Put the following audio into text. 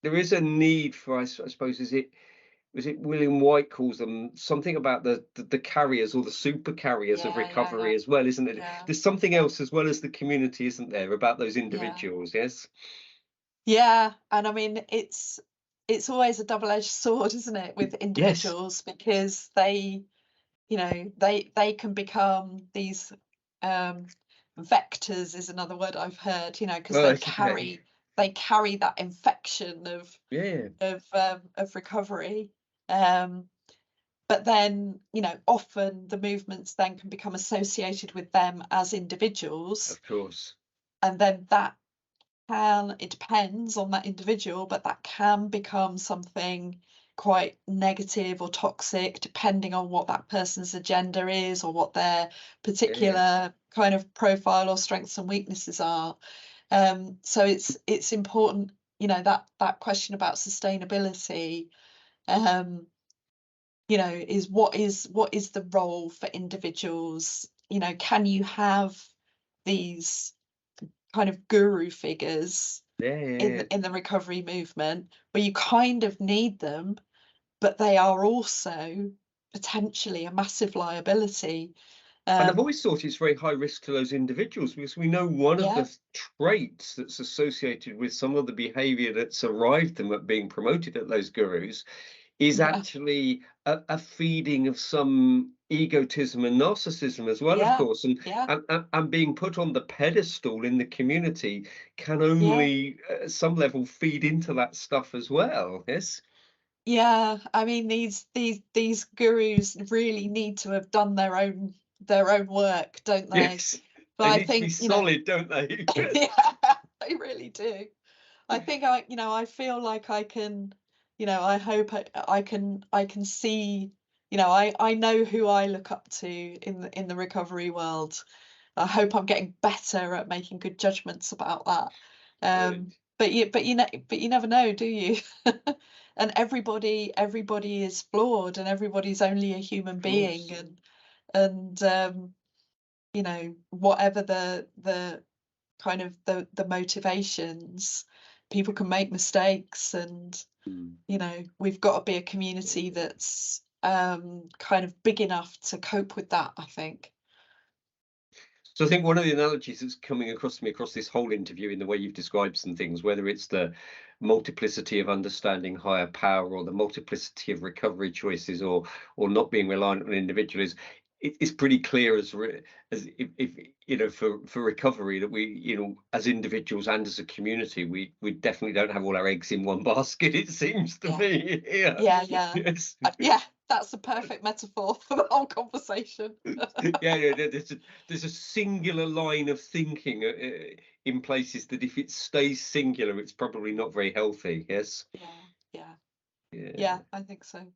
there is a need for, I suppose, is it was it William White calls them something about the carriers or the super carriers of Yeah, yeah, yeah, recovery as well, isn't it? yeah, There's something yeah, else as well as the community, isn't there, about those yeah. individuals? Yes. Yeah, and I mean, it's always a double-edged sword, isn't it, with Yes. individuals because they, they can become these um, vectors is another word I've heard, because Right. Okay. they carry that infection Yeah. of recovery. Um, but then, often the movements then can become associated with them as individuals, Of course. and then that can it depends on that individual, but that can become something quite negative or toxic depending on what that person's agenda is or what their Yes. particular kind of profile or strengths and weaknesses are. So it's important, that question about sustainability, um, is the role for individuals? Can you have these kind of guru figures Yeah. Yeah. in Yeah. in the recovery movement where you kind of need them, but they are also potentially a massive liability. And I've Um, always thought it's very high risk to those individuals because we know one of yeah, the traits that's associated with some of the behavior that's arrived them at being promoted at those gurus is yeah, actually a feeding of some egotism and narcissism as well, of yeah, course, and yeah, and being put on the pedestal in the community can yeah, only at some level feed into that stuff as well. Yes. yeah. I mean, these gurus really need to have done their own work, don't they? Yes. But They I need to be think, solid, don't they? Yes. yeah, they really do. I think I feel like I can, I hope I can see, I know who I look up to in the recovery world. I hope I'm getting better at making good judgments about that. Good. But you never know, do you? And everybody is flawed, and everybody's only a human Of being, course. and whatever the kind of the motivations, people can make mistakes, and Mm. we've got to be a community that's kind of big enough to cope with that, I think. So I think one of the analogies that's coming across to me across this whole interview in the way you've described some things, whether it's the multiplicity of understanding higher power or the multiplicity of recovery choices or not being reliant on individuals, it's pretty clear as if for recovery that we as individuals and as a community we definitely don't have all our eggs in one basket. It seems to Yeah, me. Yeah. yeah, yeah. Yes. Yeah, that's a perfect metaphor for the whole conversation. Yeah, yeah. There's a singular line of thinking in places that if it stays singular, it's probably not very healthy. Yes. Yeah, yeah, Yeah. yeah, I think so.